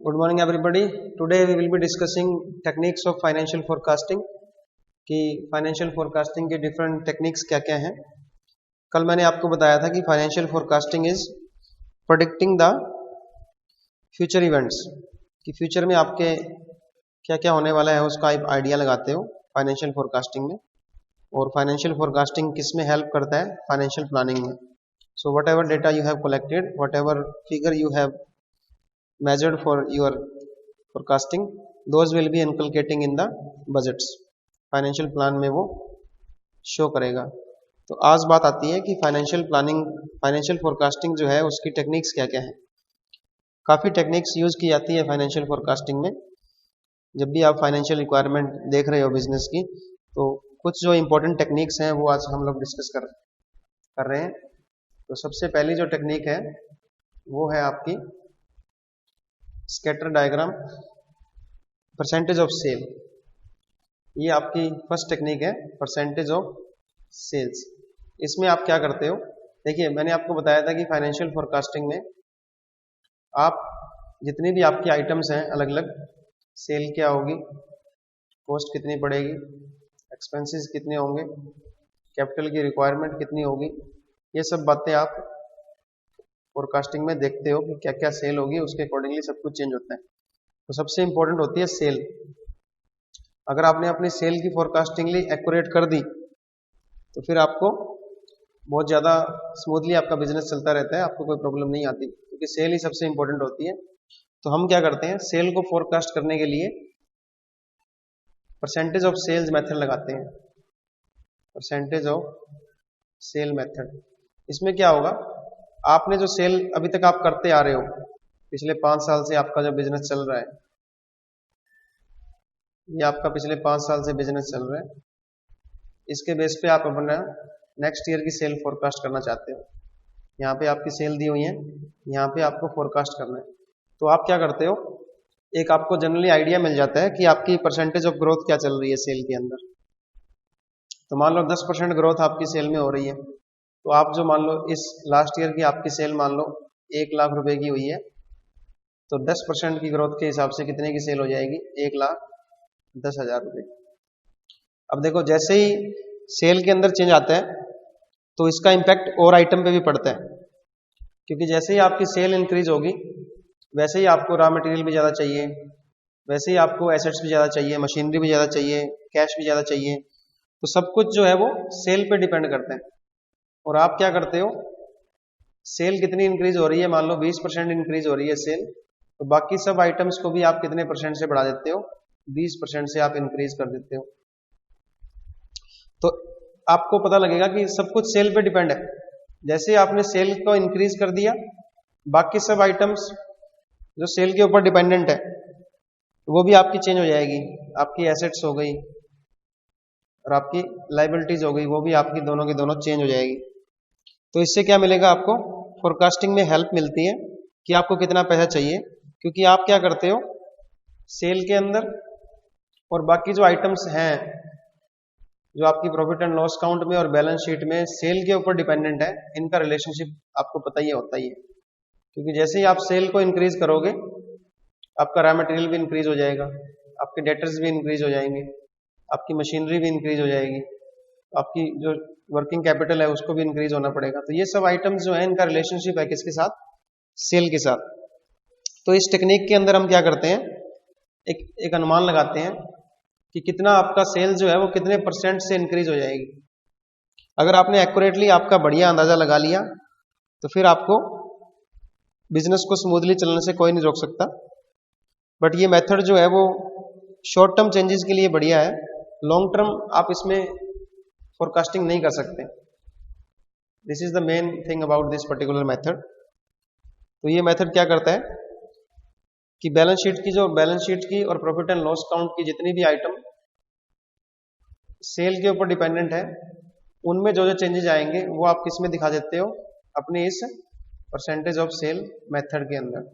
Good morning, everybody. Today we will be discussing techniques of financial forecasting. कि financial forecasting के different techniques क्या क्या हैं। कल मैंने आपको बताया था कि financial forecasting is predicting the future events, कि फ्यूचर में आपके क्या क्या होने वाला है उसका आप आइडिया लगाते हो फाइनेंशियल फोरकास्टिंग में। और फाइनेंशियल फोरकास्टिंग किस में हेल्प करता है? फाइनेंशियल प्लानिंग में। So what ever data you have collected, what ever figure you have measured for your forecasting, those will be inculcating in the budgets. Financial plan में वो show करेगा। तो आज बात आती है कि फाइनेंशियल प्लानिंग, फाइनेंशियल फोरकास्टिंग जो है उसकी टेक्निक्स क्या क्या है। काफ़ी टेक्निक्स यूज़ की जाती है फाइनेंशियल फोरकास्टिंग में। जब भी आप फाइनेंशियल रिक्वायरमेंट देख रहे हो बिजनेस की, तो कुछ जो इंपॉर्टेंट टेक्निक्स हैं वो आज हम लोग डिस्कस कर रहे हैं। तो सबसे पहली जो टेक्निक है वो है आपकी scatter diagram percentage of sale. ये आपकी फर्स्ट टेक्निक है, परसेंटेज ऑफ सेल्स। इसमें आप क्या करते हो? देखिए, मैंने आपको बताया था कि फाइनेंशियल फोरकास्टिंग में आप जितनी भी आपकी आइटम्स हैं अलग अलग, सेल क्या होगी, कॉस्ट कितनी पड़ेगी, एक्सपेंसेस कितने होंगे, कैपिटल की रिक्वायरमेंट कितनी होगी, ये सब बातें आप फोरकास्टिंग में देखते हो कि क्या क्या सेल होगी, उसके अकॉर्डिंगली सब कुछ चेंज होता है। तो सबसे इंपॉर्टेंट होती है सेल। अगर आपने अपनी सेल की फोरकास्टिंगली एक्यूरेट कर दी तो फिर आपको बहुत ज़्यादा स्मूथली आपका बिजनेस चलता रहता है, आपको कोई प्रॉब्लम नहीं आती, क्योंकि सेल ही सबसे इंपॉर्टेंट होती है। तो हम क्या करते हैं, सेल को फोरकास्ट करने के लिए परसेंटेज ऑफ सेल्स मेथड लगाते हैं। Percentage of sale method. इसमें क्या होगा, आपने जो सेल अभी तक आप करते आ रहे हो, पिछले 5 साल से आपका जो बिजनेस चल रहा है, ये आपका पिछले 5 साल से बिजनेस चल रहा है, इसके बेस पे आप अपना नेक्स्ट ईयर की सेल फोरकास्ट करना चाहते हो। यहाँ पे आपकी सेल दी हुई है, यहाँ पे आपको फोरकास्ट करना है। तो आप क्या करते हो, एक आपको जनरली आइडिया मिल जाता है कि आपकी परसेंटेज ऑफ ग्रोथ क्या चल रही है सेल के अंदर। तो मान लो 10% ग्रोथ आपकी सेल में हो रही है, तो आप जो मान लो इस लास्ट ईयर की आपकी सेल मान लो 1 लाख रुपए की हुई है, तो 10% की ग्रोथ के हिसाब से कितने की सेल हो जाएगी? 1,10,000 रुपए। अब देखो, जैसे ही सेल के अंदर चेंज आता है तो इसका इम्पैक्ट और आइटम पे भी पड़ता है, क्योंकि जैसे ही आपकी सेल इंक्रीज होगी वैसे ही आपको रॉ मटेरियल भी ज़्यादा चाहिए, वैसे ही आपको एसेट्स भी ज़्यादा चाहिए, मशीनरी भी ज़्यादा चाहिए, कैश भी ज़्यादा चाहिए। तो सब कुछ जो है वो सेल पे डिपेंड करता है। और आप क्या करते हो, सेल कितनी इंक्रीज हो रही है, मान लो 20% इंक्रीज हो रही है सेल, तो बाकी सब आइटम्स को भी आप कितने परसेंट से बढ़ा देते हो? 20% से आप इंक्रीज कर देते हो। तो आपको पता लगेगा कि सब कुछ सेल पे डिपेंड है। जैसे आपने सेल को इंक्रीज कर दिया, बाकी सब आइटम्स जो सेल के ऊपर डिपेंडेंट है वो भी आपकी चेंज हो जाएगी। आपकी एसेट्स हो गई और आपकी लाइबिलिटीज हो गई, वो भी आपकी दोनों की दोनों चेंज हो जाएगी। तो इससे क्या मिलेगा आपको? फोरकास्टिंग में हेल्प मिलती है कि आपको कितना पैसा चाहिए, क्योंकि आप क्या करते हो, सेल के अंदर और बाकी जो आइटम्स हैं जो आपकी प्रॉफिट एंड लॉस अकाउंट में और बैलेंस शीट में सेल के ऊपर डिपेंडेंट है, इनका रिलेशनशिप आपको पता ही होता ही है। क्योंकि जैसे ही आप सेल को इंक्रीज करोगे, आपका रॉ मटेरियल भी इंक्रीज हो जाएगा, आपके डेटर्स भी इंक्रीज हो जाएंगे, आपकी मशीनरी भी इंक्रीज हो जाएगी, आपकी जो वर्किंग कैपिटल है उसको भी इंक्रीज होना पड़ेगा। तो ये सब आइटम्स जो है इनका रिलेशनशिप है किसके साथ? सेल के साथ। तो इस टेक्निक के अंदर हम क्या करते हैं, एक अनुमान लगाते हैं कि कितना आपका सेल जो है वो कितने परसेंट से इंक्रीज हो जाएगी। अगर आपने एक्यूरेटली आपका बढ़िया अंदाजा लगा लिया तो फिर आपको बिजनेस को स्मूथली चलने से कोई नहीं रोक सकता। बट ये मेथड जो है वो शॉर्ट टर्म चेंजेस के लिए बढ़िया है, लॉन्ग टर्म आप इसमें फोरकास्टिंग नहीं कर सकते। This is the main thing about this particular method. तो ये मेथड क्या करता है कि बैलेंस शीट की और प्रॉफिट एंड लॉस अकाउंट की जितनी भी आइटम सेल के ऊपर डिपेंडेंट है, उनमें जो जो चेंजेस आएंगे वो आप किस में दिखा देते हो? अपने इस परसेंटेज ऑफ सेल मेथड के अंदर।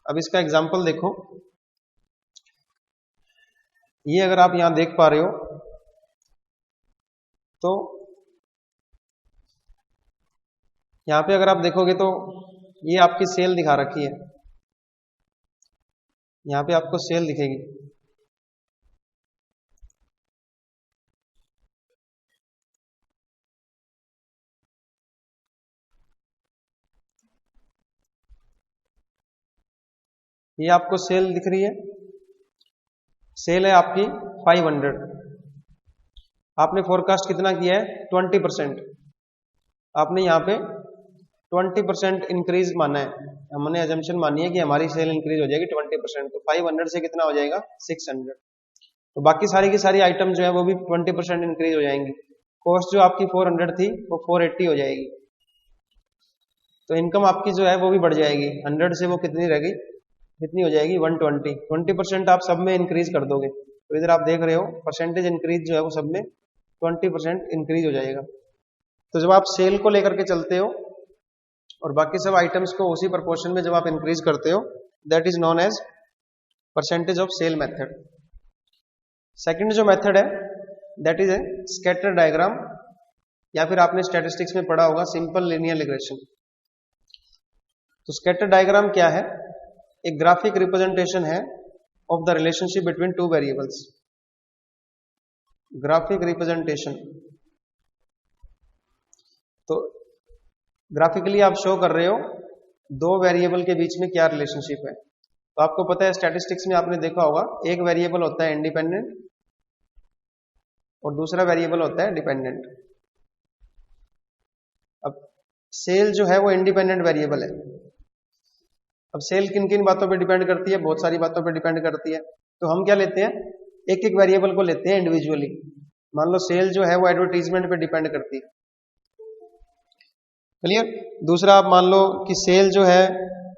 अब इसका एग्जांपल देखो, ये अगर आप यहां देख पा रहे हो तो यहां पे अगर आप देखोगे तो ये आपकी सेल दिखा रखी है। यहाँ पे आपको सेल दिखेगी। ये आपको सेल दिख रही है, सेल है आपकी 500। आपने फोरकास्ट कितना किया है? 20%। आपने यहाँ पे 20% इंक्रीज माना है, हमने एजम्पशन मानी है कि हमारी सेल इंक्रीज हो जाएगी 20%, तो 500 से कितना हो जाएगा? 600। तो बाकी सारी की सारी आइटम जो है वो भी 20% इंक्रीज हो जाएंगी। कॉस्ट जो आपकी 400 थी वो 480 हो जाएगी। तो इनकम आपकी जो है वो भी बढ़ जाएगी, 100 से वो कितनी रह गई, कितनी हो जाएगी? 120। 20% आप सब में इंक्रीज कर दोगे, तो इधर आप देख रहे हो परसेंटेज इंक्रीज जो है वो सब में 20% इंक्रीज हो जाएगा। तो जब आप सेल को लेकर के चलते हो और बाकी सब आइटम्स को उसी प्रोपोर्शन में जब आप इंक्रीज करते हो, that is known as percentage of sale method. Second जो मेथड है that is a scatter diagram, या फिर आपने स्टैटिस्टिक्स में पढ़ा होगा सिंपल लीनियर रिग्रेशन। तो स्कैटर डायग्राम क्या है? एक ग्राफिक रिप्रेजेंटेशन है of the relationship between two variables. Graphic representation, तो ग्राफिकली आप शो कर रहे हो दो वेरिएबल के बीच में क्या रिलेशनशिप है। तो आपको पता है स्टैटिस्टिक्स में आपने देखा होगा एक वेरिएबल होता है इंडिपेंडेंट और दूसरा वेरिएबल होता है डिपेंडेंट। अब सेल जो है वो इंडिपेंडेंट वेरिएबल है। अब सेल किन किन बातों पे डिपेंड करती है? बहुत सारी बातों पे डिपेंड करती है। तो हम क्या लेते हैं, एक एक वेरिएबल को लेते हैं इंडिविजुअली। मान लो सेल जो है वो एडवर्टीजमेंट पे डिपेंड करती है, क्लियर। दूसरा आप मान लो कि सेल जो है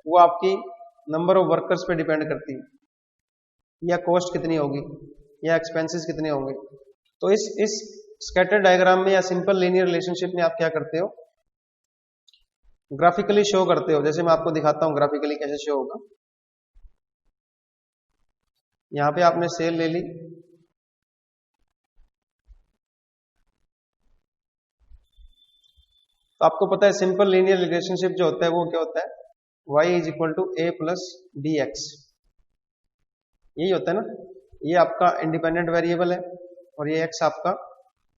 वो आपकी नंबर ऑफ वर्कर्स पे डिपेंड करती है, या कॉस्ट कितनी होगी, या एक्सपेंसेस कितने होंगे। तो इस स्कैटर डायग्राम में या सिंपल लीनियर रिलेशनशिप में आप क्या करते हो? ग्राफिकली शो करते हो। जैसे मैं आपको दिखाता हूं ग्राफिकली कैसे शो होगा। यहां पे आपने सेल ले ली, तो आपको पता है सिंपल लीनियर रिलेशनशिप जो होता है वो क्या होता है? y is equal to a plus d x, यही होता है ना। ये आपका इंडिपेंडेंट वेरिएबल है और ये x आपका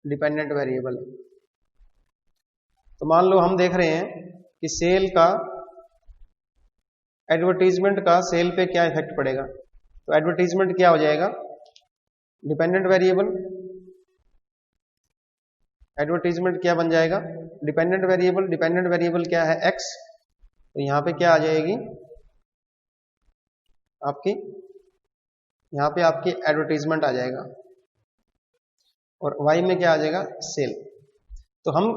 डिपेंडेंट वेरिएबल है। तो मान लो हम देख रहे हैं कि सेल का एडवर्टीजमेंट का सेल पे क्या इफेक्ट पड़ेगा। तो एडवर्टीजमेंट क्या हो जाएगा? Dependent variable. एडवर्टीजमेंट क्या बन जाएगा? Dependent variable. डिपेंडेंट वेरिएबल क्या है? x। तो यहां पे क्या आ जाएगी आपकी, यहां पे आपकी एडवर्टीजमेंट आ जाएगा और y में क्या आ जाएगा? सेल। तो हम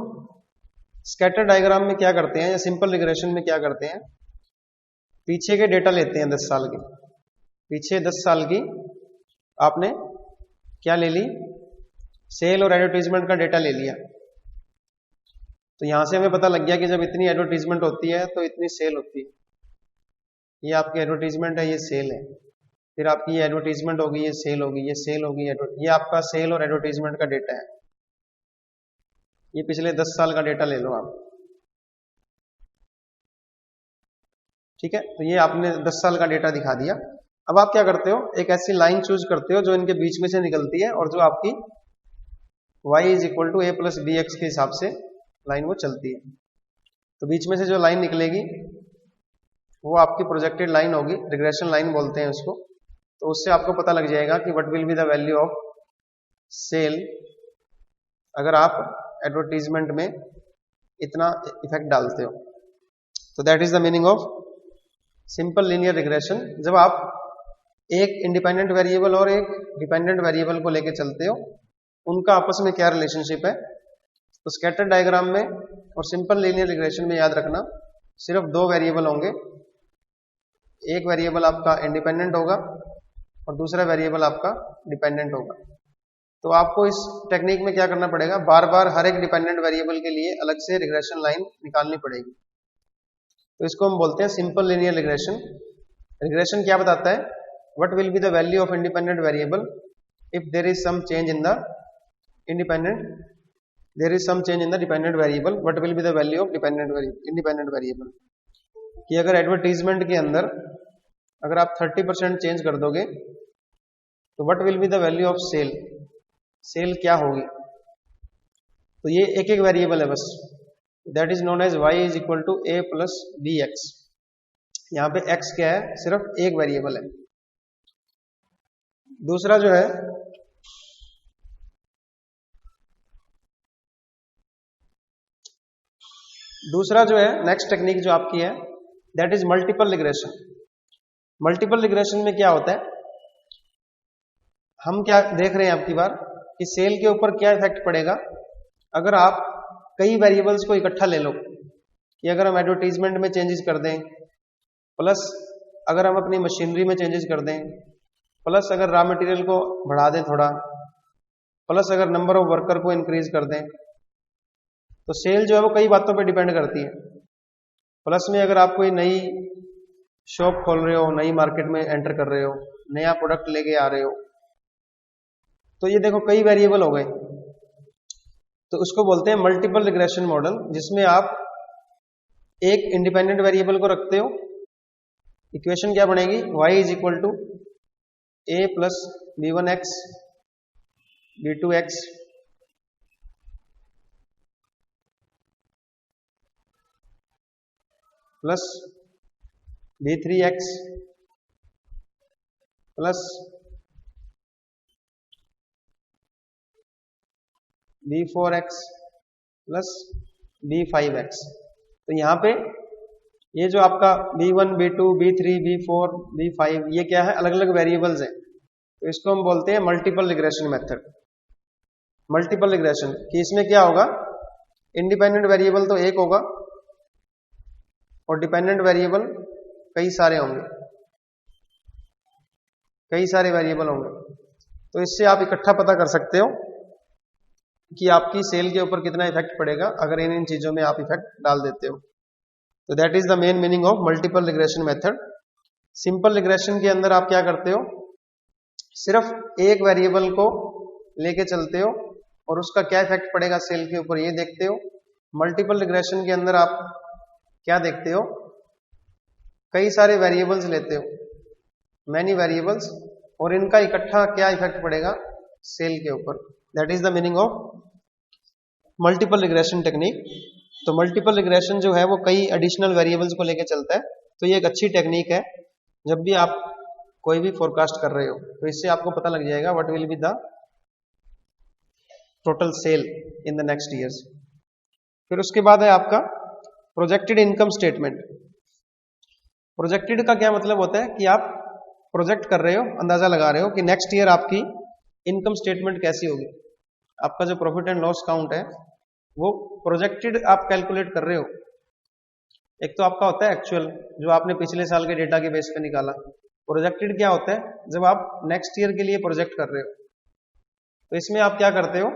स्कैटर डायग्राम में क्या करते हैं या सिंपल रिग्रेशन में क्या करते हैं, पीछे के डेटा लेते हैं 10 साल के। पीछे 10 साल की आपने क्या ले ली? सेल और एडवर्टीजमेंट का डेटा ले लिया। तो यहां से हमें पता लग गया कि जब इतनी एडवर्टीजमेंट होती है तो इतनी सेल होती है। ये आपकी एडवर्टीजमेंट है, ये सेल है। फिर आपकी ये एडवर्टीजमेंट होगी, ये सेल होगी, ये सेल होगी, ये आपका सेल और एडवर्टीजमेंट का डेटा है। ये पिछले 10 साल का डेटा ले लो आप, ठीक है। तो ये आपने 10 साल का डेटा दिखा दिया। अब आप क्या करते हो, एक ऐसी लाइन चूज करते हो जो इनके बीच में से निकलती है और जो आपकी y is equal to a plus b x के हिसाब से लाइन वो चलती है। तो बीच में से जो लाइन निकलेगी वो आपकी प्रोजेक्टेड लाइन होगी, रिग्रेशन लाइन बोलते हैं उसको। तो उससे आपको पता लग जाएगा कि what will be the value of sale अगर आप एडवर्टीजमेंट में इतना इफेक्ट डालते हो। तो that is the meaning of simple linear regression. जब आप एक इंडिपेंडेंट वेरिएबल और एक डिपेंडेंट वेरिएबल को लेके चलते हो, उनका आपस में क्या रिलेशनशिप है। तो स्कैटर डायग्राम में और सिंपल लीनियर रिग्रेशन में याद रखना सिर्फ दो वेरिएबल होंगे। एक वेरिएबल आपका इंडिपेंडेंट होगा और दूसरा वेरिएबल आपका डिपेंडेंट होगा। तो आपको इस टेक्निक में क्या करना पड़ेगा, बार बार हर एक डिपेंडेंट वेरिएबल के लिए अलग से रिग्रेशन लाइन निकालनी पड़ेगी। तो इसको हम बोलते हैं सिंपल लीनियर रिग्रेशन। रिग्रेशन क्या बताता है, what will be the value of independent variable if there is some change in the dependent variable, what will be the value of independent variable. कि अगर एडवर्टीजमेंट के अंदर अगर आप 30% चेंज कर दोगे तो what will be the value of sale, sale क्या होगी। तो ये एक एक वेरिएबल है बस, that is known as y is equal to a plus b x. यहाँ पे x क्या है, सिर्फ एक वेरिएबल है। दूसरा जो है नेक्स्ट टेक्निक जो आपकी है that is multiple regression. Multiple regression में क्या होता है, हम क्या देख रहे हैं आपकी बार कि सेल के ऊपर क्या इफेक्ट पड़ेगा अगर आप कई वेरिएबल्स को इकट्ठा ले लो, कि अगर हम एडवर्टीजमेंट में चेंजेस कर दें, प्लस अगर हम अपनी मशीनरी में चेंजेस कर दें, प्लस अगर रॉ मटेरियल को बढ़ा दें थोड़ा, प्लस अगर नंबर ऑफ वर्कर को इंक्रीज कर दें, तो सेल जो है वो कई बातों पे डिपेंड करती है। प्लस में अगर आप कोई नई शॉप खोल रहे हो, नई मार्केट में एंटर कर रहे हो, नया प्रोडक्ट लेके आ रहे हो, तो ये देखो कई वेरिएबल हो गए। तो उसको बोलते हैं मल्टीपल रिग्रेशन मॉडल, जिसमें आप एक इंडिपेंडेंट वेरिएबल को रखते हो। इक्वेशन क्या बनेगी, y is equal to a plus b1x b2x plus b3x plus b4x plus b5x। तो यहां पे ये जो आपका b1 b2 b3 b4 b5 ये क्या है, अलग अलग वेरिएबल्स हैं। तो इसको हम बोलते हैं multiple regression method. Multiple regression कि इसमें क्या होगा, इंडिपेंडेंट वेरिएबल तो एक होगा और डिपेंडेंट वेरिएबल कई सारे होंगे, कई सारे वेरिएबल होंगे। तो इससे आप इकट्ठा पता कर सकते हो कि आपकी सेल के ऊपर कितना इफेक्ट पड़ेगा अगर इन इन चीजों में आप इफेक्ट डाल देते हो। तो that is the main meaning of multiple regression method. Simple regression के अंदर आप क्या करते हो, सिर्फ एक वेरिएबल को लेके चलते हो और उसका क्या इफेक्ट पड़ेगा सेल के ऊपर ये देखते हो। मल्टीपल रिग्रेशन के अंदर आप क्या देखते हो, कई सारे वेरिएबल्स लेते हो, मैनी वेरिएबल्स, और इनका इकट्ठा क्या इफेक्ट पड़ेगा सेल के ऊपर। That is the meaning of multiple regression technique. तो मल्टीपल रिग्रेशन जो है वो कई एडिशनल वेरिएबल्स को लेकर चलता है। तो ये एक अच्छी टेक्निक है, जब भी आप कोई भी फोरकास्ट कर रहे हो तो इससे आपको पता लग जाएगा what will be the total sale in the next years. फिर उसके बाद है आपका प्रोजेक्टेड इनकम स्टेटमेंट। प्रोजेक्टेड का क्या मतलब होता है कि आप प्रोजेक्ट कर रहे हो, अंदाजा लगा रहे हो कि नेक्स्ट ईयर आपकी इनकम स्टेटमेंट कैसी होगी। आपका जो प्रॉफिट एंड लॉस काउंट है वो प्रोजेक्टेड आप कैलकुलेट कर रहे हो। एक तो आपका होता है एक्चुअल, जो आपने पिछले साल के डेटा के बेस पे निकाला। प्रोजेक्टेड क्या होता है, जब आप नेक्स्ट ईयर के लिए प्रोजेक्ट कर रहे हो। तो इसमें आप क्या करते हो,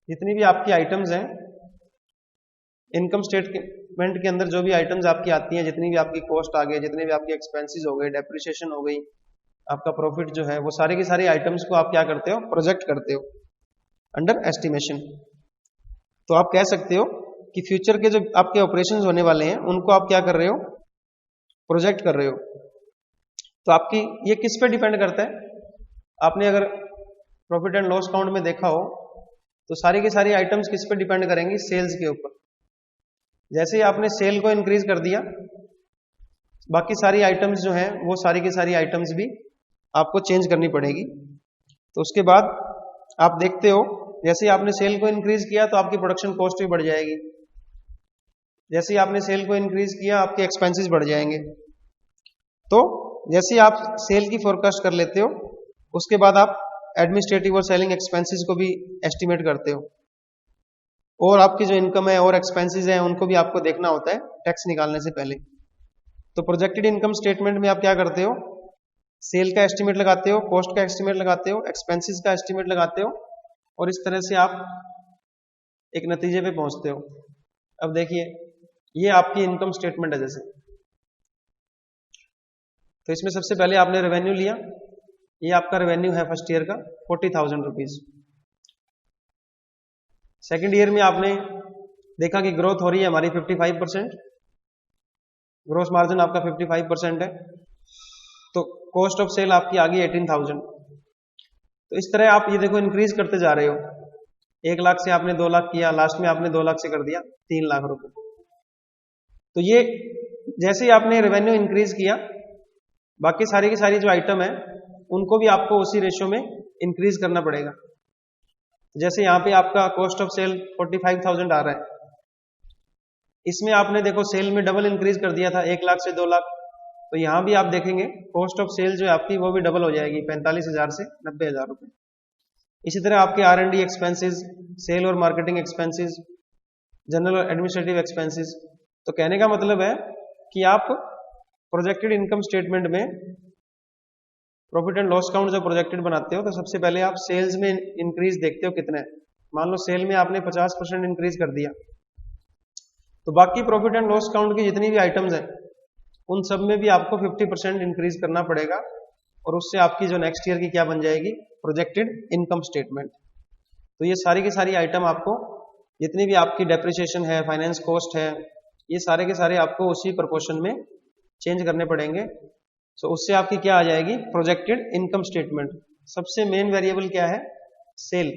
जितनी भी आपकी आइटम्स हैं इनकम स्टेटमेंट के अंदर, जो भी आइटम्स आपकी आती हैं, जितनी भी आपकी कॉस्ट आ गई, जितने भी आपकी एक्सपेंसेस हो गए, डेप्रिसिएशन हो गई, आपका प्रॉफिट जो है, वो सारे की सारी आइटम्स को आप क्या करते हो, प्रोजेक्ट करते हो अंडर एस्टिमेशन। तो आप कह सकते हो कि फ्यूचर के जो आपके ऑपरेशंस होने वाले हैं उनको आप क्या कर रहे हो, प्रोजेक्ट कर रहे हो। तो आपकी ये किस पे डिपेंड करता है, आपने अगर प्रॉफिट एंड लॉस काउंट में देखा हो तो सारी की सारी आइटम्स किस पे डिपेंड करेंगी, सेल्स के ऊपर। जैसे ही आपने सेल को इंक्रीज कर दिया, बाकी सारी आइटम्स जो हैं वो सारी की सारी आइटम्स भी आपको चेंज करनी पड़ेगी। तो उसके बाद आप देखते हो जैसे ही आपने सेल को इंक्रीज किया तो आपकी प्रोडक्शन कॉस्ट भी बढ़ जाएगी, जैसे ही आपने सेल को इंक्रीज किया आपके एक्सपेंसेस बढ़ जाएंगे। तो जैसे ही आप सेल की फोरकास्ट कर लेते हो उसके बाद आप एडमिनिस्ट्रेटिव और सेलिंग एक्सपेंसेस को भी एस्टिमेट करते हो, और आपकी जो इनकम है और एक्सपेंसेस हैं उनको भी आपको देखना होता है टैक्स निकालने से पहले। तो प्रोजेक्टेड इनकम स्टेटमेंट में आप क्या करते हो, सेल का एस्टिमेट लगाते हो, कॉस्ट का एस्टिमेट लगाते हो, एक्सपेंसेस का एस्टिमेट लगाते हो, और इस तरह से आप एक नतीजे पे पहुंचते हो। अब देखिए ये आपकी इनकम स्टेटमेंट है जैसे, तो इसमें सबसे पहले आपने रेवेन्यू लिया, ये आपका रेवेन्यू है फर्स्ट ईयर का 40,000 रुपीज। सेकेंड ईयर में आपने देखा कि ग्रोथ हो रही है हमारी 55%, ग्रोस मार्जिन आपका 55% है। तो कॉस्ट ऑफ सेल आपकी आ गई 18,000। तो इस तरह आप ये देखो इंक्रीज करते जा रहे हो, 1 लाख से आपने 2 लाख किया, लास्ट में आपने 2 लाख से कर दिया 3 लाख रुपए। तो ये जैसे ही आपने रेवेन्यू इंक्रीज किया, बाकी सारी की सारी जो आइटम है उनको भी आपको उसी रेशियो में इंक्रीज करना पड़ेगा। जैसे यहाँ पे आपका कॉस्ट ऑफ सेल 45,000 आ रहा है, इसमें आपने देखो सेल में डबल इंक्रीज कर दिया था 1 लाख से 2 लाख, तो यहां भी आप देखेंगे कॉस्ट ऑफ सेल जो है आपकी वो भी डबल हो जाएगी 45,000 से 90,000 रुपए। इसी तरह आपके R&D एक्सपेंसेस, सेल और मार्केटिंग एक्सपेंसेस, जनरल और एडमिनिस्ट्रेटिव एक्सपेंसेस। तो कहने का मतलब है कि आप प्रोजेक्टेड इनकम स्टेटमेंट में प्रॉफिट एंड लॉस अकाउंट जब प्रोजेक्टेड बनाते हो तो सबसे पहले आप सेल्स में इंक्रीज देखते हो कितना है। मान लो सेल में आपने 50% इंक्रीज कर दिया, तो बाकी प्रॉफिट एंड लॉस अकाउंट की जितनी भी आइटम्स हैं उन सब में भी आपको 50% इंक्रीज करना पड़ेगा, और उससे आपकी जो नेक्स्ट ईयर की क्या बन जाएगी, प्रोजेक्टेड इनकम स्टेटमेंट। तो ये सारी की सारी आइटम आपको, जितनी भी आपकी डेप्रिसिएशन है, फाइनेंस कॉस्ट है, ये सारे के सारे आपको उसी प्रोपोर्शन में चेंज करने पड़ेंगे। सो उससे आपकी क्या आ जाएगी, प्रोजेक्टेड इनकम स्टेटमेंट। सबसे मेन वेरिएबल क्या है, सेल।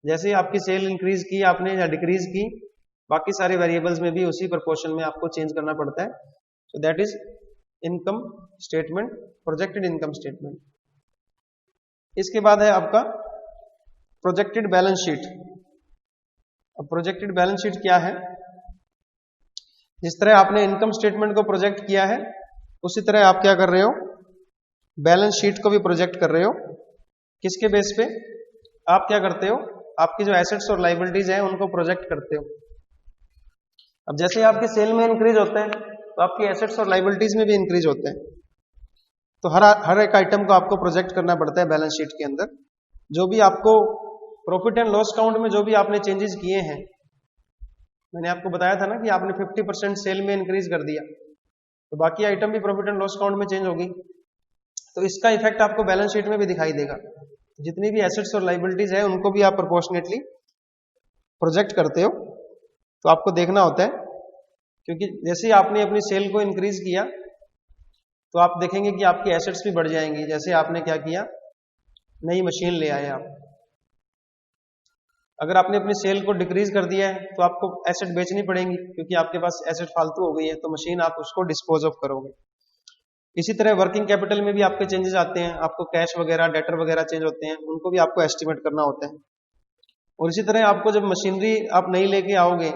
जैसे ही आपकी सेल इंक्रीज की आपने या डिक्रीज की, बाकी सारे वेरिएबल्स में भी उसी प्रोपोर्शन में आपको चेंज करना पड़ता है। So that is income statement, projected income statement. इसके बाद है आपका प्रोजेक्टेड बैलेंस शीट। अब प्रोजेक्टेड बैलेंस शीट क्या है, जिस तरह आपने इनकम स्टेटमेंट को प्रोजेक्ट किया है उसी तरह आप क्या कर रहे हो, बैलेंस शीट को भी प्रोजेक्ट कर रहे हो। किसके बेस पे, आप क्या करते हो, आपकी जो एसेट्स और लायबिलिटीज हैं उनको प्रोजेक्ट करते हो। अब जैसे आपके सेल में इंक्रीज होता है तो आपकी एसेट्स और लायबिलिटीज में भी इंक्रीज होते हैं। तो हर एक आइटम को आपको प्रोजेक्ट करना पड़ता है बैलेंस शीट के अंदर। जो भी आपको प्रॉफिट एंड लॉस अकाउंट में जो भी आपने चेंजेस किए हैं, मैंने आपको बताया था ना कि आपने 50% सेल में इंक्रीज कर दिया, तो बाकी आइटम भी प्रॉफिट एंड लॉस अकाउंट में चेंज होगी। तो इसका इफेक्ट आपको बैलेंस शीट में भी दिखाई देगा। जितनी भी एसेट्स और लायबिलिटीज है उनको भी आप प्रोपोर्शनेटली प्रोजेक्ट करते हो। तो आपको देखना होता है, क्योंकि जैसे ही आपने अपनी सेल को इंक्रीज किया तो आप देखेंगे कि आपकी एसेट्स भी बढ़ जाएंगी। जैसे आपने क्या किया, नई मशीन ले आए आप। अगर आपने अपनी सेल को डिक्रीज कर दिया है तो आपको एसेट बेचनी पड़ेंगी, क्योंकि आपके पास एसेट फालतू हो गई है, तो मशीन आप उसको डिस्पोज ऑफ करोगे। इसी तरह वर्किंग कैपिटल में भी आपके चेंजेस आते हैं, आपको कैश वगैरह, डेटर वगैरह चेंज होते हैं, उनको भी आपको एस्टिमेट करना होता है। और इसी तरह आपको जब मशीनरी आप नई लेके आओगे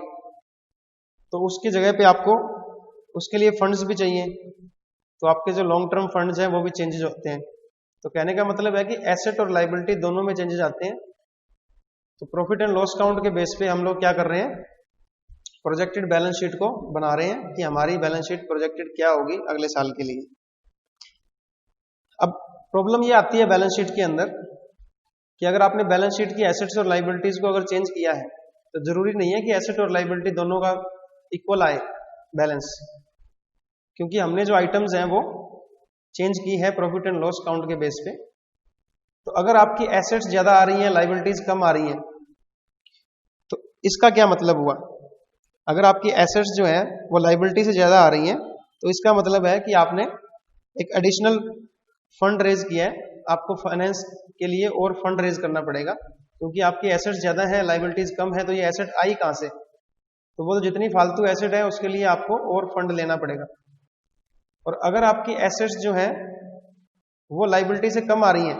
तो उसकी जगह पे आपको उसके लिए फंड्स भी चाहिए, तो आपके जो लॉन्ग टर्म फंड्स हैं वो भी चेंजेस होते हैं। तो कहने का मतलब है कि एसेट और लायबिलिटी दोनों में चेंजेस आते हैं। तो प्रॉफिट एंड लॉस अकाउंट के बेस पे हम लोग क्या कर रहे हैं, प्रोजेक्टेड बैलेंस शीट को बना रहे हैं कि हमारी बैलेंस शीट प्रोजेक्टेड क्या होगी अगले साल के लिए। अब प्रॉब्लम ये आती है बैलेंस शीट के अंदर कि अगर आपने बैलेंस शीट की एसेट्स और लायबिलिटीज को अगर चेंज किया है तो जरूरी नहीं है कि एसेट और लायबिलिटी दोनों का इक्वल आए बैलेंस, क्योंकि हमने जो आइटम्स हैं वो चेंज की है प्रॉफिट एंड लॉस अकाउंट के बेस पे। तो अगर आपकी एसेट्स ज्यादा आ रही हैं, लायबिलिटीज कम आ रही हैं, तो इसका क्या मतलब हुआ, अगर आपकी एसेट्स जो है वो लायबिलिटी से ज्यादा आ रही हैं तो इसका मतलब है कि आपने एक एडिशनल फंड रेज किया है, आपको फाइनेंस के लिए और फंड रेज करना पड़ेगा, क्योंकि आपकी एसेट्स ज्यादा है, लायबिलिटीज कम है। तो ये एसेट आई कहां से, तो वो जितनी फालतू एसेट है उसके लिए आपको और फंड लेना पड़ेगा। और अगर आपकी एसेट्स जो है वो लायबिलिटी से कम आ रही हैं,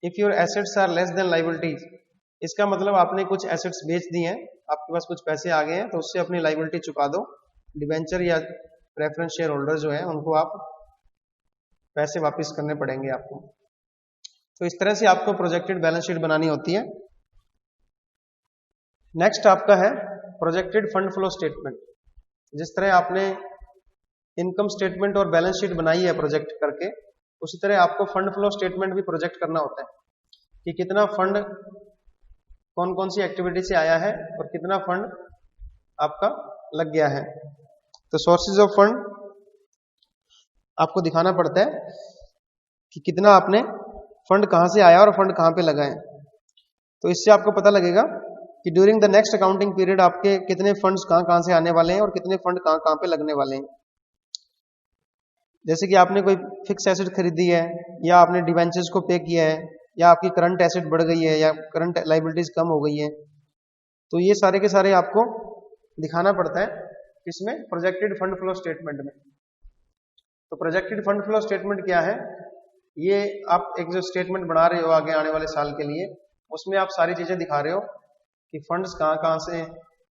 if your assets are less than liabilities, इसका मतलब आपने कुछ एसेट्स बेच दी हैं, आपके पास कुछ पैसे आ गए हैं, तो उससे अपनी लायबिलिटी चुका दो। डिबेंचर या प्रेफरेंस शेयर होल्डर जो है उनको आप पैसे वापस करने पड़ेंगे आपको। तो इस तरह से आपको प्रोजेक्टेड बैलेंस शीट बनानी होती है। नेक्स्ट आपका है प्रोजेक्टेड फंड फ्लो स्टेटमेंट। जिस तरह आपने इनकम स्टेटमेंट और बैलेंस शीट बनाई है प्रोजेक्ट करके, उसी तरह आपको फंड फ्लो स्टेटमेंट भी प्रोजेक्ट करना होता है कि कितना फंड कौन कौन सी एक्टिविटी से आया है और कितना फंड आपका लग गया है। तो सोर्सेज ऑफ फंड आपको दिखाना पड़ता है कि कितना आपने फंड कहां से आया और फंड कहां पे लगा है। तो इससे आपको पता लगेगा कि during the next accounting period आपके कितने फंड्स कहां कहां से आने वाले हैं और कितने फंड कहां कहां पे लगने वाले हैं। जैसे कि आपने कोई फिक्स एसेट खरीदी है, या आपने डिवेंचर्स को पे किया है, या आपकी करंट एसेट बढ़ गई है, या करंट लाइबिलिटीज कम हो गई है, तो ये सारे के सारे आपको दिखाना पड़ता है किसमें, प्रोजेक्टेड फंड फ्लो स्टेटमेंट में। तो प्रोजेक्टेड फंड फ्लो स्टेटमेंट क्या है, ये आप एक जो स्टेटमेंट बना रहे हो आगे आने वाले साल के लिए, उसमें आप सारी चीजें दिखा रहे हो कि फंड्स कहाँ कहाँ से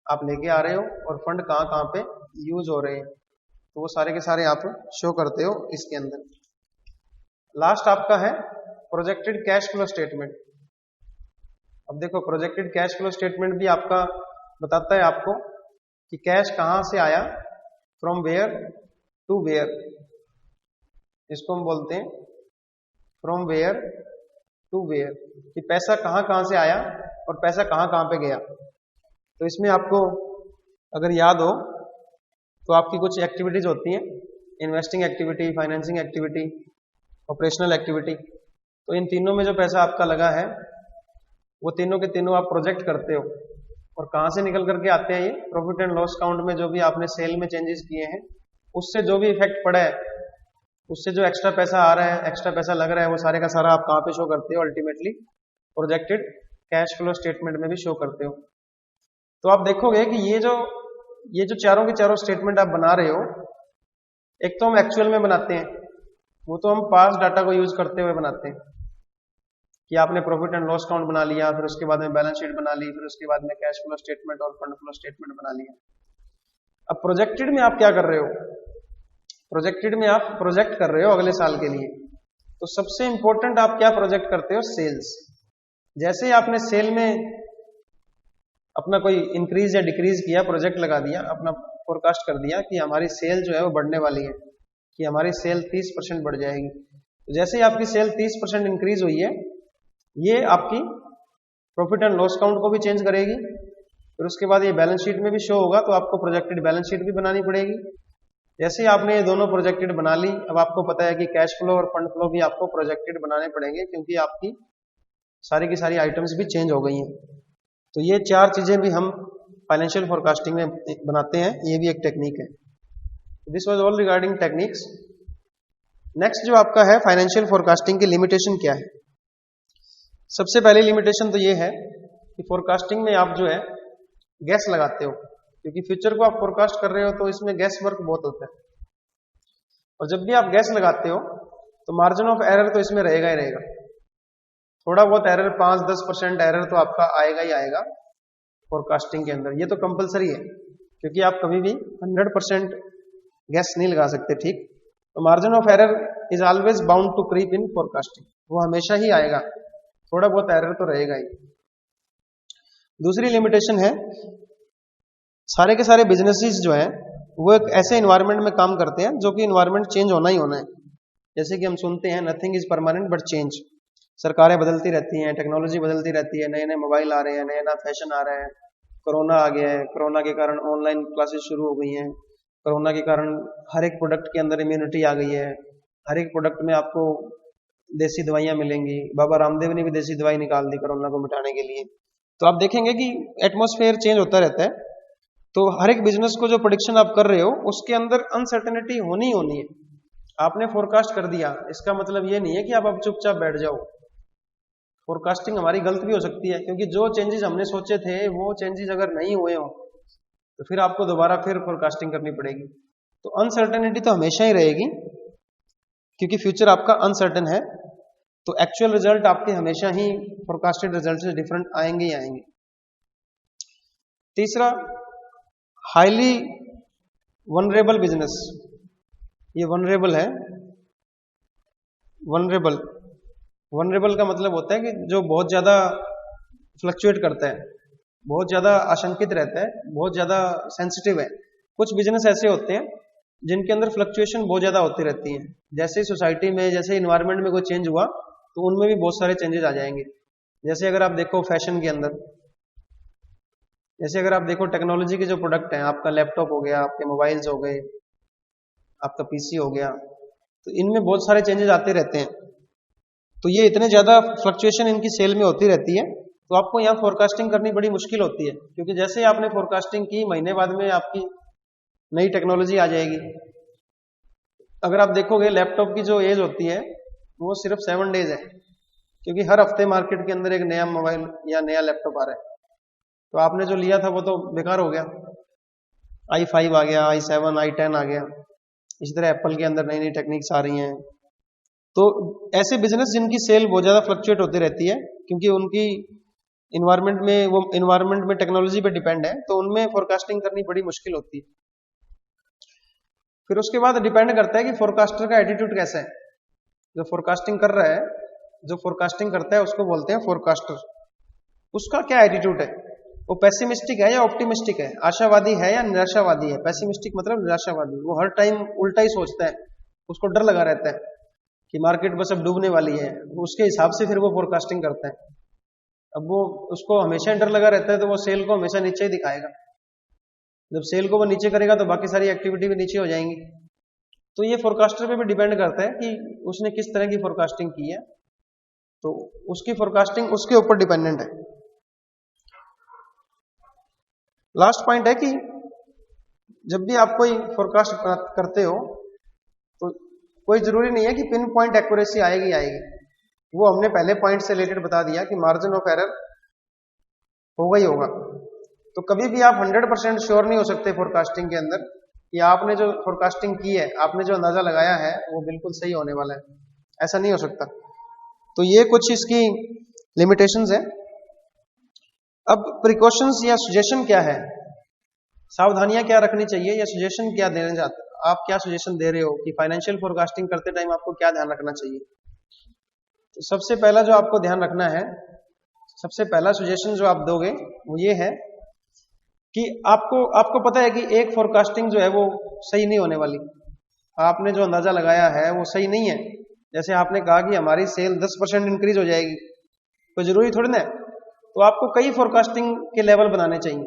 आप लेके आ रहे हो और फंड कहाँ कहाँ पे यूज हो रहे हैं, तो वो सारे के सारे आप शो करते हो इसके अंदर। लास्ट आपका है प्रोजेक्टेड कैश फ्लो स्टेटमेंट। अब देखो प्रोजेक्टेड कैश फ्लो स्टेटमेंट भी आपका बताता है आपको कि कैश कहां से आया, फ्रॉम वेयर टू वेयर, इसको हम बोलते हैं फ्रॉम वेयर टू वेयर, कि पैसा कहां कहां से आया और पैसा कहां कहां पे गया। तो इसमें आपको अगर याद हो तो आपकी कुछ एक्टिविटीज होती हैं, investing activity, financing activity, operational activity. तो इन तीनों में जो पैसा आपका लगा है वो तीनों के तीनों आप प्रोजेक्ट करते हो, और कहां से निकल करके आते हैं, ये प्रॉफिट एंड लॉस अकाउंट में जो भी आपने सेल में चेंजेस किए हैं उससे जो भी इफेक्ट पड़ा है, उससे जो एक्स्ट्रा पैसा आ रहा है, एक्स्ट्रा पैसा लग रहा है, वो सारे का सारा आप कहां पे शो करते हो, ultimately projected cash flow statement में भी शो करते हो। तो आप देखोगे कि ये जो चारों के चारों स्टेटमेंट आप बना रहे हो, एक तो हम एक्चुअल में बनाते हैं, वो तो हम पास्ट डाटा को यूज करते हुए बनाते हैं कि आपने प्रॉफिट एंड लॉस अकाउंट बना लिया, फिर उसके बाद में बैलेंस शीट बना ली, फिर उसके बाद में कैश फ्लो स्टेटमेंट और फंड फ्लो स्टेटमेंट बना लिया। अब प्रोजेक्टेड में आप क्या कर रहे हो, प्रोजेक्टेड में आप प्रोजेक्ट कर रहे हो अगले साल के लिए। तो सबसे इंपॉर्टेंट आप क्या प्रोजेक्ट करते हो, सेल्स। जैसे ही आपने सेल में अपना कोई इंक्रीज या डिक्रीज किया, प्रोजेक्ट लगा दिया, अपना फोरकास्ट कर दिया कि हमारी सेल जो है वो बढ़ने वाली है, कि हमारी सेल 30% बढ़ जाएगी। तो जैसे ही आपकी सेल 30% इंक्रीज हुई है, ये आपकी प्रॉफिट एंड लॉस अकाउंट को भी चेंज करेगी, फिर उसके बाद ये बैलेंस शीट में भी शो होगा, तो आपको प्रोजेक्टेड बैलेंस शीट भी बनानी पड़ेगी। जैसे ही आपने ये दोनों प्रोजेक्टेड बना ली, अब आपको पता है कि कैश फ्लो और फंड फ्लो भी आपको प्रोजेक्टेड बनाने पड़ेंगे, क्योंकि आपकी सारी की सारी आइटम्स भी चेंज हो गई हैं। तो ये चार चीजें भी हम फाइनेंशियल फोरकास्टिंग में बनाते हैं, ये भी एक टेक्निक है। This was all regarding techniques. Next जो आपका है फाइनेंशियल फोरकास्टिंग की लिमिटेशन क्या है। सबसे पहली लिमिटेशन तो ये है कि फोरकास्टिंग में आप जो है गैस लगाते हो, क्योंकि फ्यूचर को आप फोरकास्ट कर रहे हो तो इसमें गैस वर्क बहुत होता है, और जब भी आप गैस लगाते हो तो मार्जिन ऑफ एरर तो इसमें रहेगा ही रहेगा। थोड़ा बहुत एरर, 5-10% एरर तो आपका आएगा ही आएगा फोरकास्टिंग के अंदर, ये तो कंपलसरी है, क्योंकि आप कभी भी 100% गैस नहीं लगा सकते, ठीक। तो margin of error is always bound to creep in forecasting, वो हमेशा ही आएगा, थोड़ा बहुत एरर तो रहेगा ही। दूसरी लिमिटेशन है, सारे के सारे बिजनेसेस जो है वो एक ऐसे इन्वायरमेंट में काम करते हैं जो कि इन्वायरमेंट चेंज होना ही होना है। जैसे कि हम सुनते हैं nothing is permanent but change. सरकारें बदलती रहती हैं, टेक्नोलॉजी बदलती रहती है, नए नए मोबाइल आ रहे हैं, नया नया फैशन आ रहा है, कोरोना आ गया है, कोरोना के कारण ऑनलाइन क्लासेस शुरू हो गई हैं, कोरोना के कारण हर एक प्रोडक्ट के अंदर इम्यूनिटी आ गई है, हर एक प्रोडक्ट में आपको देसी दवाइयां मिलेंगी। बाबा रामदेव ने भी देसी दवाई निकाल दी कोरोना को मिटाने के लिए। तो आप देखेंगे कि एटमॉस्फेयर चेंज होता रहता है, तो हर एक बिजनेस को जो प्रेडिक्शन आप कर रहे हो उसके अंदर अनसर्टेनिटी होनी ही होनी है। आपने फोरकास्ट कर दिया, इसका मतलब ये नहीं है कि आप अब चुपचाप बैठ जाओ। फोरकास्टिंग हमारी गलत भी हो सकती है, क्योंकि जो चेंजेस हमने सोचे थे वो चेंजेस अगर नहीं हुए हो तो फिर आपको दोबारा फिर फोरकास्टिंग करनी पड़ेगी। तो अनसर्टेनिटी तो हमेशा ही रहेगी, क्योंकि फ्यूचर आपका अनसर्टेन है, तो एक्चुअल रिजल्ट आपके हमेशा ही फोरकास्टेड रिजल्ट से डिफरेंट आएंगे ही आएंगे। तीसरा, हाईली वनरेबल बिजनेस। ये वनरेबल है, वनरेबल का मतलब होता है कि जो बहुत ज्यादा फ्लक्चुएट करता है, बहुत ज्यादा आशंकित रहता है, बहुत ज्यादा सेंसिटिव है। कुछ बिजनेस ऐसे होते हैं जिनके अंदर फ्लक्चुएशन बहुत ज्यादा होती रहती है। जैसे सोसाइटी में, जैसे इन्वायरमेंट में कोई चेंज हुआ तो उनमें भी बहुत सारे चेंजेस आ जाएंगे। जैसे अगर आप देखो फैशन के अंदर, जैसे अगर आप देखो टेक्नोलॉजी के जो प्रोडक्ट हैं, आपका लैपटॉप हो गया, आपके मोबाइल्स हो गए, आपका पीसी हो गया, तो इनमें बहुत सारे चेंजेस आते रहते हैं। तो ये इतने ज्यादा फ्लक्चुएशन इनकी सेल में होती रहती है, तो आपको यहाँ फोरकास्टिंग करनी बड़ी मुश्किल होती है, क्योंकि जैसे ही आपने फोरकास्टिंग की, महीने बाद में आपकी नई टेक्नोलॉजी आ जाएगी, अगर आप देखोगे लैपटॉप की जो एज होती है वो सिर्फ 7 डेज है, क्योंकि हर हफ्ते मार्केट के अंदर एक नया मोबाइल या नया लैपटॉप आ रहा है। तो आपने जो लिया था वो तो बेकार हो गया, i5 आ गया, i7, i10 आ गया। इसी तरह एप्पल के अंदर नई नई टेक्निक्स आ रही हैं। तो ऐसे बिजनेस जिनकी सेल बहुत ज्यादा फ्लक्चुएट होती रहती है, क्योंकि उनकी इन्वायरमेंट में टेक्नोलॉजी पे डिपेंड है, तो उनमें फोरकास्टिंग करनी बड़ी मुश्किल होती है। फिर उसके बाद डिपेंड करता है कि फोरकास्टर का एटीट्यूड कैसा है। जो फोरकास्टिंग कर रहा है, जो फोरकास्टिंग करता है उसको बोलते हैं फोरकास्टर। उसका क्या एटीट्यूड है, वो पेसिमिस्टिक है या ऑप्टिमिस्टिक है, आशावादी है या निराशावादी है। पेसिमिस्टिक मतलब निराशावादी, वो हर टाइम उल्टा ही सोचता है, उसको डर लगा रहता है कि मार्केट बस अब डूबने वाली है, उसके हिसाब से फिर वो फोरकास्टिंग करता है। अब वो उसको हमेशा डर लगा रहता है तो वो सेल को हमेशा नीचे ही दिखाएगा। जब सेल को वो नीचे करेगा तो बाकी सारी एक्टिविटी भी नीचे हो जाएंगी। तो ये फोरकास्टर पे भी डिपेंड करता है कि उसने किस तरह की फोरकास्टिंग की है, तो उसकी फोरकास्टिंग उसके ऊपर डिपेंडेंट है। लास्ट पॉइंट है कि जब भी आप कोई फोरकास्ट करते हो तो कोई जरूरी नहीं है कि पिन पॉइंट एक्यूरेसी आएगी आएगी। वो हमने पहले पॉइंट से रिलेटेड बता दिया कि मार्जिन ऑफ एरर होगा ही होगा। तो कभी भी आप 100% श्योर नहीं हो सकते फोरकास्टिंग के अंदर कि आपने जो फोरकास्टिंग की है, आपने जो अंदाजा लगाया है वो बिल्कुल सही होने वाला है, ऐसा नहीं हो सकता। तो ये कुछ इसकी लिमिटेशंस है। अब प्रिकॉशंस या सजेशन क्या है, सावधानियां क्या रखनी चाहिए या सजेशन क्या देने जाते, आप क्या सजेशन दे रहे हो कि फाइनेंशियल फोरकास्टिंग करते टाइम आपको क्या ध्यान रखना चाहिए। तो सबसे पहला जो आपको ध्यान रखना है, सबसे पहला सजेशन जो आप दोगे वो ये है कि आपको पता है कि एक फोरकास्टिंग जो है वो सही नहीं होने वाली। आपने जो अंदाजा लगाया है वो सही नहीं है। जैसे आपने कहा कि हमारी सेल 10% इंक्रीज हो जाएगी, कोई जरूरी थोड़ी ना है। तो आपको कई फोरकास्टिंग के लेवल बनाने चाहिए।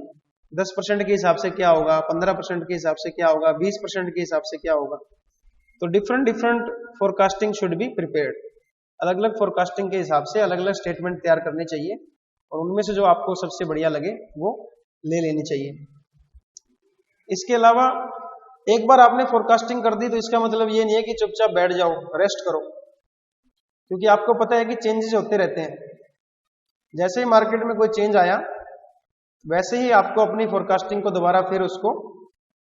10% के हिसाब से क्या होगा, 15% के हिसाब से क्या होगा, 20% के हिसाब से क्या होगा। तो different forecasting should be prepared. अलग अलग फोरकास्टिंग के हिसाब से अलग अलग स्टेटमेंट तैयार करने चाहिए, और उनमें से जो आपको सबसे बढ़िया लगे वो ले लेनी चाहिए। इसके अलावा एक बार आपने फोरकास्टिंग कर दी तो इसका मतलब ये नहीं है कि चुपचाप बैठ जाओ, रेस्ट करो, क्योंकि आपको पता है कि चेंजेस होते रहते हैं। जैसे ही मार्केट में कोई चेंज आया वैसे ही आपको अपनी फोरकास्टिंग को दोबारा फिर उसको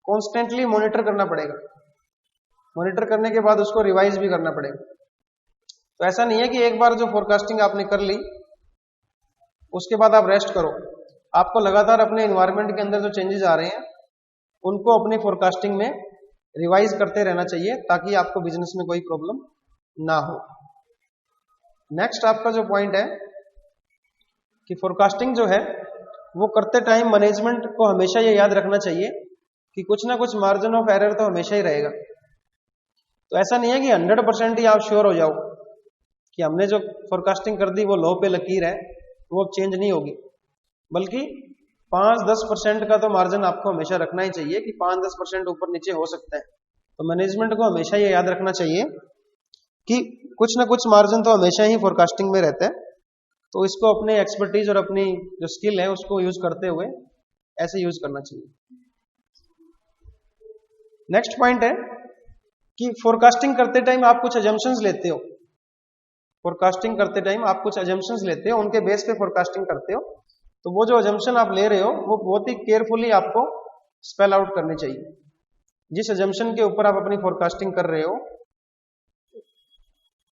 कॉन्स्टेंटली मॉनिटर करना पड़ेगा। मॉनिटर करने के बाद उसको रिवाइज भी करना पड़ेगा। तो ऐसा नहीं है कि एक बार जो फोरकास्टिंग आपने कर ली उसके बाद आप रेस्ट करो। आपको लगातार अपने एनवायरनमेंट के अंदर जो चेंजेस आ रहे हैं उनको अपनी फोरकास्टिंग में रिवाइज करते रहना चाहिए, ताकि आपको बिजनेस में कोई प्रॉब्लम ना हो। नेक्स्ट आपका जो पॉइंट है कि फोरकास्टिंग जो है वो करते टाइम मैनेजमेंट को हमेशा ये याद रखना चाहिए कि कुछ ना कुछ मार्जिन ऑफ एरर तो हमेशा ही रहेगा। तो ऐसा नहीं है कि 100% ही आप श्योर हो जाओ कि हमने जो फोरकास्टिंग कर दी वो लो पे लकीर है, वो अब चेंज नहीं होगी, बल्कि 5-10% का तो मार्जिन आपको हमेशा रखना ही चाहिए कि 5-10% ऊपर नीचे हो सकता है। तो मैनेजमेंट को हमेशा ये याद रखना चाहिए कि कुछ ना कुछ मार्जिन तो हमेशा ही फोरकास्टिंग में रहता है। तो इसको अपने एक्सपर्टीज और अपनी जो स्किल है उसको यूज करते हुए ऐसे यूज करना चाहिए। नेक्स्ट पॉइंट है कि फोरकास्टिंग करते टाइम आप कुछ अजम्पशंस लेते हो। फोरकास्टिंग करते टाइम आप कुछ अजम्पशंस लेते हो, उनके बेस पे फोरकास्टिंग करते हो। तो वो जो अजम्पशन आप ले रहे हो वो बहुत ही केयरफुली आपको स्पेल आउट करनी चाहिए। जिस अजम्पशन के ऊपर आप अपनी फोरकास्टिंग कर रहे हो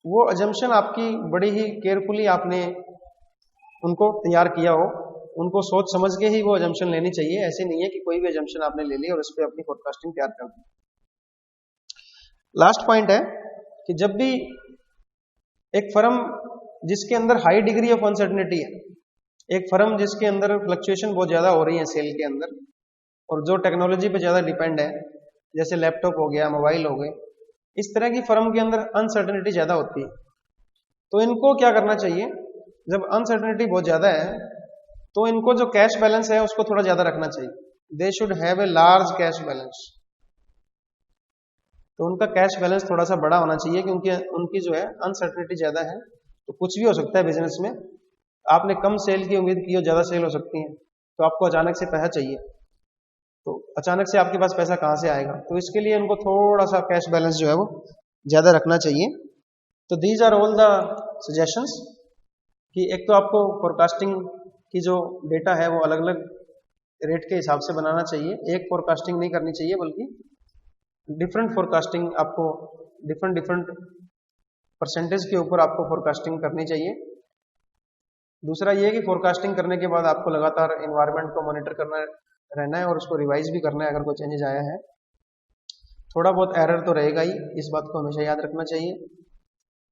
वो अजम्पशन आपकी बड़ी ही केयरफुली आपने उनको तैयार किया हो, उनको सोच समझ के ही वो अजम्पशन लेनी चाहिए। ऐसे नहीं है कि कोई भी अजम्पशन आपने ले ली और उस पर अपनी फोरकास्टिंग तैयार कर दी। लास्ट पॉइंट है कि जब भी एक फर्म जिसके अंदर हाई डिग्री ऑफ अनसर्टेनिटी है, एक फर्म जिसके अंदर फ्लक्चुएशन बहुत ज्यादा हो रही है सेल के अंदर, और जो टेक्नोलॉजी पे ज्यादा डिपेंड है, जैसे लैपटॉप हो गया, मोबाइल हो गए, इस तरह की फर्म के अंदर अनसर्टेनिटी ज्यादा होती है। तो इनको क्या करना चाहिए, जब अनसर्टेनिटी बहुत ज्यादा है तो इनको जो कैश बैलेंस है उसको थोड़ा ज्यादा रखना चाहिए। They should have a large cash balance. तो उनका कैश बैलेंस थोड़ा सा बड़ा होना चाहिए, क्योंकि उनकी जो है अनसर्टेनिटी ज्यादा है। तो कुछ भी हो सकता है बिजनेस में, आपने कम सेल की उम्मीद की हो, ज्यादा सेल हो सकती है, तो आपको अचानक से पैसा चाहिए। तो अचानक से आपके पास पैसा कहाँ से आएगा, तो इसके लिए उनको थोड़ा सा कैश बैलेंस जो है वो ज़्यादा रखना चाहिए। तो these are all the suggestions कि एक तो आपको फोरकास्टिंग की जो डेटा है वो अलग अलग रेट के हिसाब से बनाना चाहिए, एक फोरकास्टिंग नहीं करनी चाहिए, बल्कि डिफरेंट फोरकास्टिंग आपको डिफरेंट परसेंटेज के ऊपर आपको फोरकास्टिंग करनी चाहिए। दूसरा ये है कि फोरकास्टिंग करने के बाद आपको लगातार एनवायरनमेंट को मॉनिटर करना रहना है और उसको रिवाइज भी करना है अगर कोई चेंजेस आया है। थोड़ा बहुत एरर तो रहेगा ही, इस बात को हमेशा याद रखना चाहिए।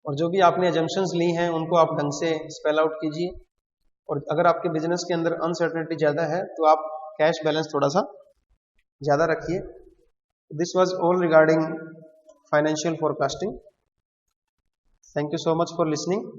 और जो भी आपने एजम्पशंस ली हैं उनको आप ढंग से स्पेल आउट कीजिए। और अगर आपके बिजनेस के अंदर अनसर्टेनिटी ज़्यादा है तो आप कैश बैलेंस थोड़ा सा ज़्यादा रखिए। This was all regarding financial forecasting. Thank you so much for listening.